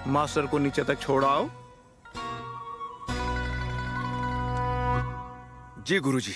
Master को नीचे तक छोड़ाओ। जी गुरुजी।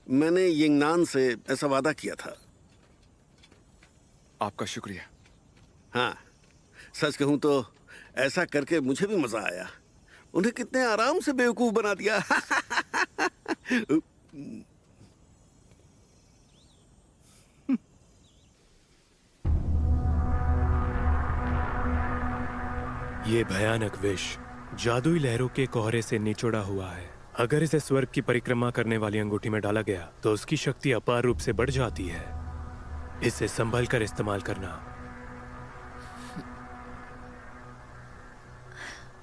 मैंने यिंगनान से ऐसा वादा किया था। आपका शुक्रिया। हाँ, सच कहूं तो ऐसा करके मुझे भी मजा आया। उन्हें कितने आराम से बेवकूफ बना दिया। ये भयानक विष जादुई लहरों के कोहरे से निचोड़ा हुआ है। अगर इसे स्वर्ग की परिक्रमा करने वाली अंगूठी में डाला गया तो उसकी शक्ति अपार रूप से बढ़ जाती है। इसे संभल कर इस्तेमाल करना।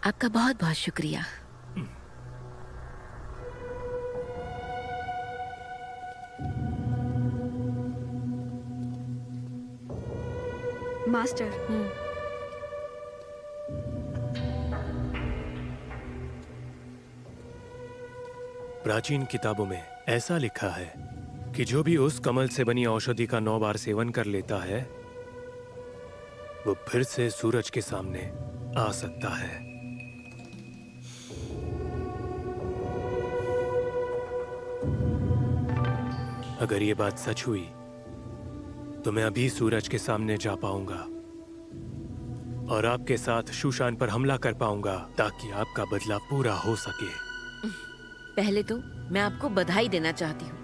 आपका बहुत बहुत शुक्रिया। मास्टर, प्राचीन किताबों में ऐसा लिखा है कि जो भी उस कमल से बनी औषधि का 9 बार सेवन कर लेता है वो फिर से सूरज के सामने आ सकता है। अगर ये बात सच हुई तो मैं अभी सूरज के सामने जा पाऊंगा और आपके साथ शूशान पर हमला कर पाऊंगा ताकि आपका बदला पूरा हो सके। पहले तो मैं आपको बधाई देना चाहती हूँ।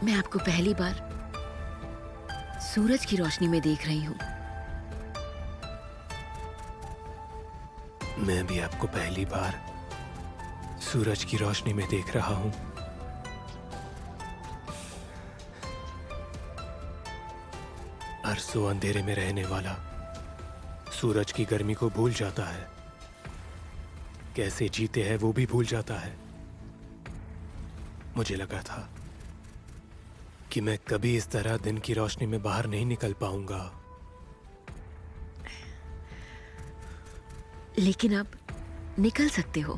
मैं आपको पहली बार सूरज की रोशनी में देख रही हूँ। मैं भी आपको पहली बार सूरज की रोशनी में देख रहा हूं। अरसों अंधेरे में रहने वाला सूरज की गर्मी को भूल जाता है, कैसे जीते हैं वो भी भूल जाता है। मुझे लगा था कि मैं कभी इस तरह दिन की रोशनी में बाहर नहीं निकल पाऊंगा, लेकिन अब निकल सकते हो।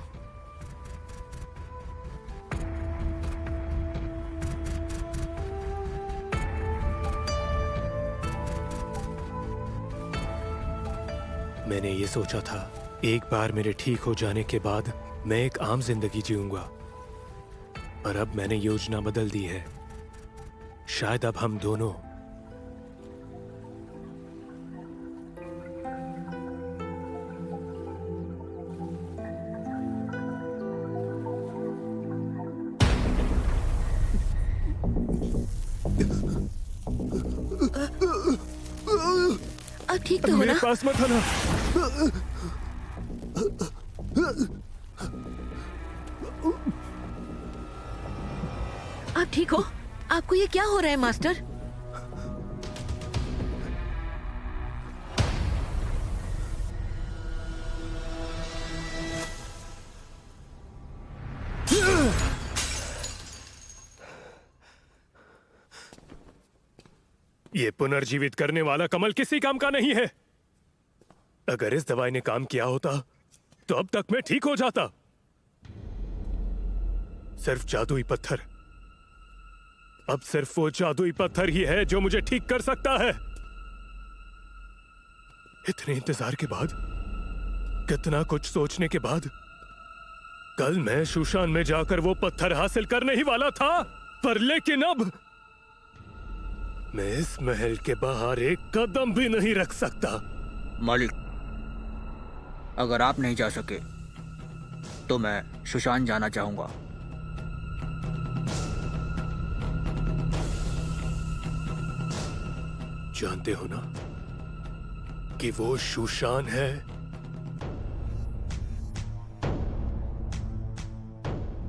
मैंने ये सोचा था एक बार मेरे ठीक हो जाने के बाद मैं एक आम जिंदगी जीऊंगा, पर अब मैंने योजना बदल दी है। शायद अब हम दोनों अब ठीक तो हो ना? मेरे पास मत आना। आप ठीक हो? आपको ये क्या हो रहा है मास्टर? ये पुनर्जीवित करने वाला कमल किसी काम का नहीं है। अगर इस दवाई ने काम किया होता तो अब तक मैं ठीक हो जाता। सिर्फ जादुई पत्थर, अब सिर्फ वो जादुई पत्थर ही है जो मुझे ठीक कर सकता है। इतने इंतजार के बाद कितना कुछ सोचने के बाद कल मैं शूशान में जाकर वो पत्थर हासिल करने ही वाला था, पर लेकिन अब मैं इस महल के बाहर एक कदम भी नहीं रख सकता। मालिक, अगर आप नहीं जा सके तो मैं शूशान जाना चाहूंगा। जानते हो ना कि वो शूशान है?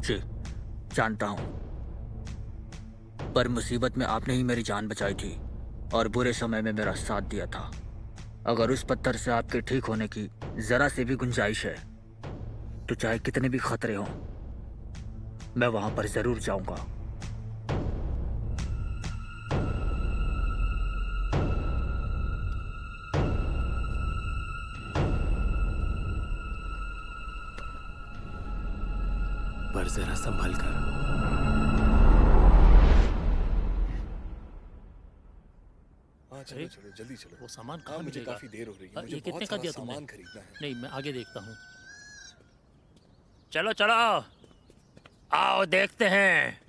जी, जानता हूं, पर मुसीबत में आपने ही मेरी जान बचाई थी और बुरे समय में मेरा साथ दिया था। अगर उस पत्थर से आपके ठीक होने की जरा से भी गुंजाइश है तो चाहे कितने भी खतरे हों, मैं वहां पर जरूर जाऊंगा। पर जरा संभल कर। चलो चलो जल्दी चलो। वो सामान कहाँ मुझे मिलेगा? काफी देर हो रही है। मुझे ये कितने बहुत का सारा दिया तुमने? सामान खरीदना है। नहीं, मैं आगे देखता हूँ। चलो चलो, आओ देखते हैं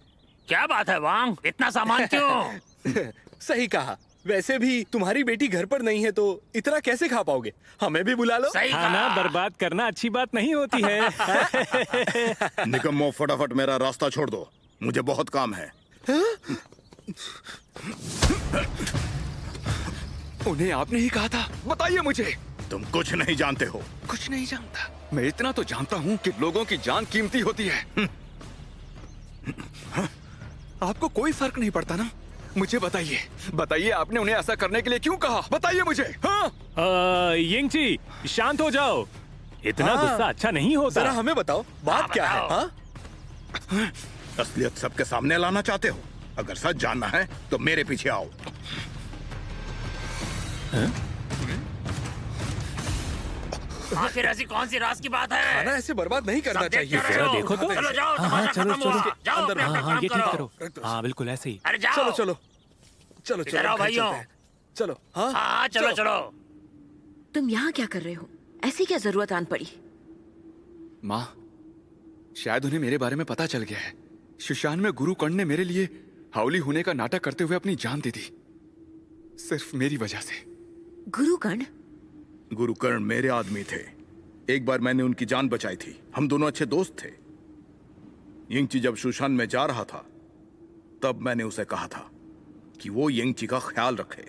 क्या बात है वांग, इतना सामान क्यों? सही कहा। वैसे भी तुम्हारी बेटी घर पर नहीं है तो इतना कैसे खा पाओगे? हमें भी बुला लो। सही खाना कहा। बर्बाद करना अच्छी बात नहीं होती है। निकम्मो, फटाफट मेरा रास्ता छोड़ दो, मुझे बहुत काम है। उन्हें आपने ही कहा था, बताइए मुझे। तुम कुछ नहीं जानते हो। कुछ नहीं जानता। मैं इतना तो जानता हूँ कि लोगों की जान कीमती होती है। आपको कोई फर्क नहीं पड़ता ना? मुझे बताइए, बताइए आपने उन्हें ऐसा करने के लिए क्यों कहा? बताइए मुझे। हाँ? यिंगची, शांत हो जाओ। इतना हाँ। गुस्सा अच्छा नहीं होता। जरा हमें बताओ, बात क्या है? बताओ। हाँ? असलियत सबके सामने लाना चाहते हो? अगर सच जानना है तो मेरे पीछे आओ। आखिर ऐसी कौन सी राज की बात है? खाना ऐसे बर्बाद नहीं करना सब देख चाहिए। क्या रहे जरा हो? देखो तो। चलो जाओ, हाँ, तमाशा चलो, खत्म चलो। हुआ। जाओ अंदर अपने हाँ अपने हाँ, काम ये ठीक करो। करो। हाँ बिल्कुल ऐसे ही। अरे जाओ। चलो चलो चलो इधर आओ घर भाइयों। चलते हैं। चलो। हाँ हाँ चलो चलो। तुम यहाँ क्या कर रहे हो? ऐसी क्या जरूरत आन पड़ी? माँ, शायद उन्हें मेरे बारे में पता चल गया है। शूशान में गुरु कर्ण ने मेरे लिए हाउली होने का नाटक करते हुए अपनी जान दे दी, सिर्फ मेरी वजह से। गुरुकर्ण? गुरुकर्ण मेरे आदमी थे। एक बार मैंने उनकी जान बचाई थी। हम दोनों अच्छे दोस्त थे। यिंगची जब शूशान में जा रहा था तब मैंने उसे कहा था कि वो यिंगची का ख्याल रखे।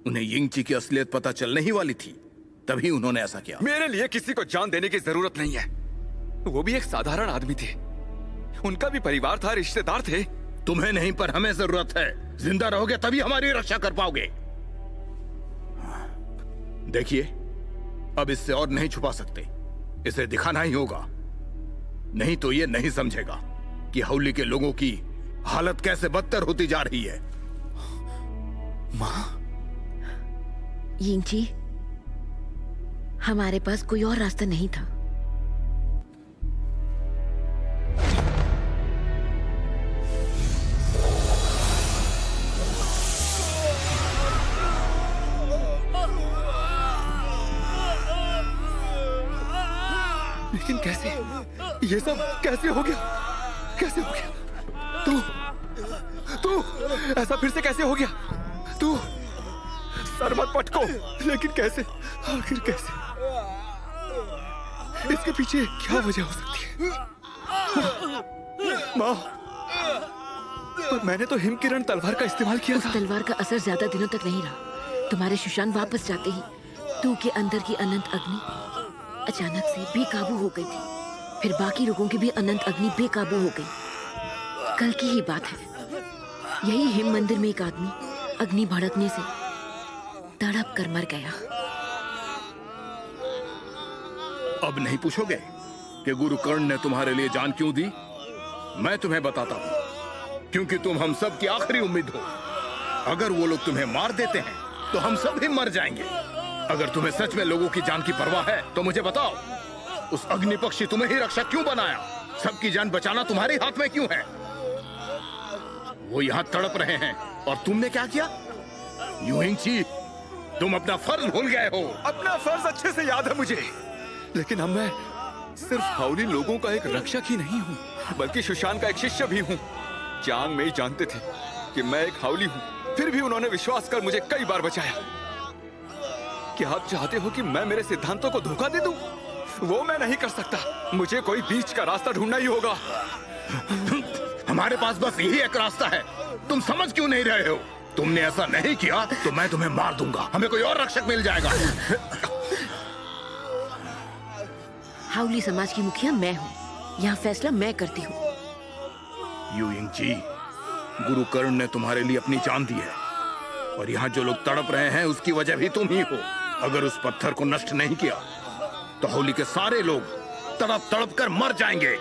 उन्हें यिंगची की असलियत पता चलने ही वाली थी, तभी उन्होंने ऐसा किया। मेरे लिए किसी को जान देने की जरूरत नहीं है। वो भी एक साधारण आदमी थे। उनका भी परिवार था, रिश्तेदार थे। तुम्हें नहीं, पर हमें जरूरत है। जिंदा रहोगे तभी हमारी रक्षा कर पाओगे। देखिए, अब इससे और नहीं छुपा सकते। इसे दिखाना ही होगा, नहीं तो ये नहीं समझेगा कि हाउली के लोगों की हालत कैसे बदतर होती जा रही है। माँ, यिंगची, हमारे पास कोई और रास्ता नहीं था। लेकिन कैसे? ये सब कैसे हो गया? कैसे हो गया? तू ऐसा फिर से कैसे हो गया? तू सर मत पटको। लेकिन कैसे? आखिर कैसे? इसके पीछे क्या वजह हो सकती है? माँ, पर मैंने तो हिमकिरण तलवार का इस्तेमाल किया उस था। तलवार का असर ज्यादा दिनों तक नहीं रहा। तुम्हारे शूशान वापस जाते ही तू के अंदर की अनंत अग्नि अचानक से बेकाबू हो गई थी। फिर बाकी लोगों की भी अनंत अग्नि बेकाबू हो गई। कल की ही बात है, यही हिम मंदिर में एक आदमी अग्नि भड़कने से तड़प कर मर गया। अब नहीं पूछोगे कि गुरु कर्ण ने तुम्हारे लिए जान क्यों दी? मैं तुम्हें बताता हूं, क्योंकि तुम हम सब की आखिरी उम्मीद हो। अगर वो लोग तुम्हें मार देते हैं तो हम सब भी मर जाएंगे। अगर तुम्हें सच में लोगों की जान की परवाह है तो मुझे बताओ, उस अग्नि पक्षी तुम्हें ही रक्षक क्यों बनाया? सबकी जान बचाना तुम्हारे हाथ में क्यों है? वो यहाँ तड़प रहे हैं और तुमने क्या किया? युहिंगची, तुम अपना फर्ज भूल गए हो। अपना फर्ज अच्छे से याद है मुझे। लेकिन अब मैं सिर्फ हाउली लोगों का एक रक्षक ही नहीं हूँ, बल्कि सुशान का एक शिष्य भी हूँ। चांग में ही जानते थे कि मैं एक हाउली हूँ, फिर भी उन्होंने विश्वास कर मुझे कई बार बचाया। क्या आप चाहते हो कि मैं मेरे सिद्धांतों को धोखा दे दूं? वो मैं नहीं कर सकता। मुझे कोई बीच का रास्ता ढूंढना ही होगा। हमारे पास बस यही एक रास्ता है। तुम समझ क्यों नहीं रहे हो? तुमने ऐसा नहीं किया तो मैं तुम्हें मार दूंगा। हमें कोई और रक्षक मिल जाएगा। हाउली समाज की मुखिया मैं हूँ, यहाँ फैसला मैं करती हूँ। यूइंग जी, गुरु कर्ण ने तुम्हारे लिए अपनी जान दी है, और यहाँ जो लोग तड़प रहे हैं उसकी वजह भी तुम ही हो। अगर उस पत्थर को नष्ट नहीं किया तो हाउली के सारे लोग तड़प तड़प कर मर जाएंगे।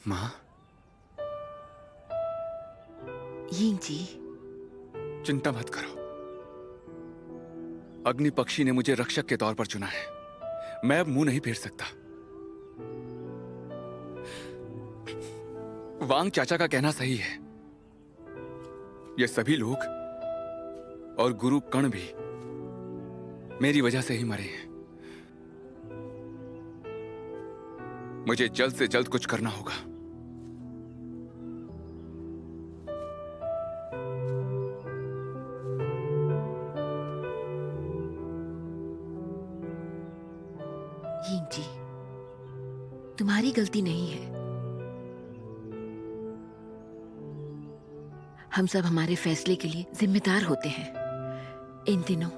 माँ, यिंग जी, चिंता मत करो। अग्नि पक्षी ने मुझे रक्षक के तौर पर चुना है। मैं अब मुंह नहीं फेर सकता। वांग चाचा का कहना सही है। ये सभी लोग और गुरु कर्ण भी मेरी वजह से ही मरे हैं। मुझे जल्द से जल्द कुछ करना होगा। यिंग जी, तुम्हारी गलती नहीं है। हम सब हमारे फैसले के लिए जिम्मेदार होते हैं। इन दिनों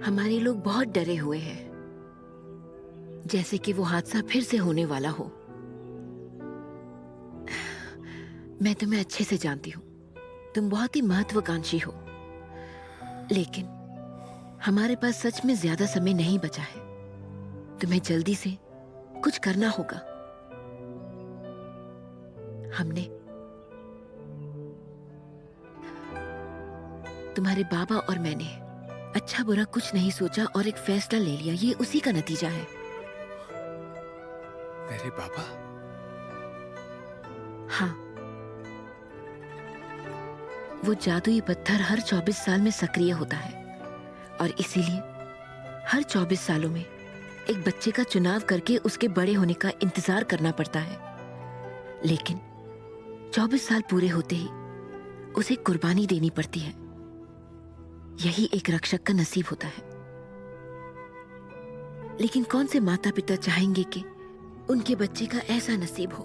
हमारे लोग बहुत डरे हुए हैं, जैसे कि वो हादसा फिर से होने वाला हो। मैं तुम्हें अच्छे से जानती हूँ, तुम बहुत ही महत्वाकांक्षी हो, लेकिन हमारे पास सच में ज्यादा समय नहीं बचा है। तुम्हें जल्दी से कुछ करना होगा। हमने तुम्हारे बाबा और मैंने अच्छा बुरा कुछ नहीं सोचा और एक फैसला ले लिया। ये उसी का नतीजा है। मेरे बाबा? हाँ, वो जादुई पत्थर हर 24 साल में सक्रिय होता है, और इसीलिए हर 24 सालों में एक बच्चे का चुनाव करके उसके बड़े होने का इंतजार करना पड़ता है। लेकिन 24 साल पूरे होते ही उसे कुर्बानी देनी पड़ती है। यही एक रक्षक का नसीब होता है। लेकिन कौन से माता पिता चाहेंगे कि उनके बच्चे का ऐसा नसीब हो?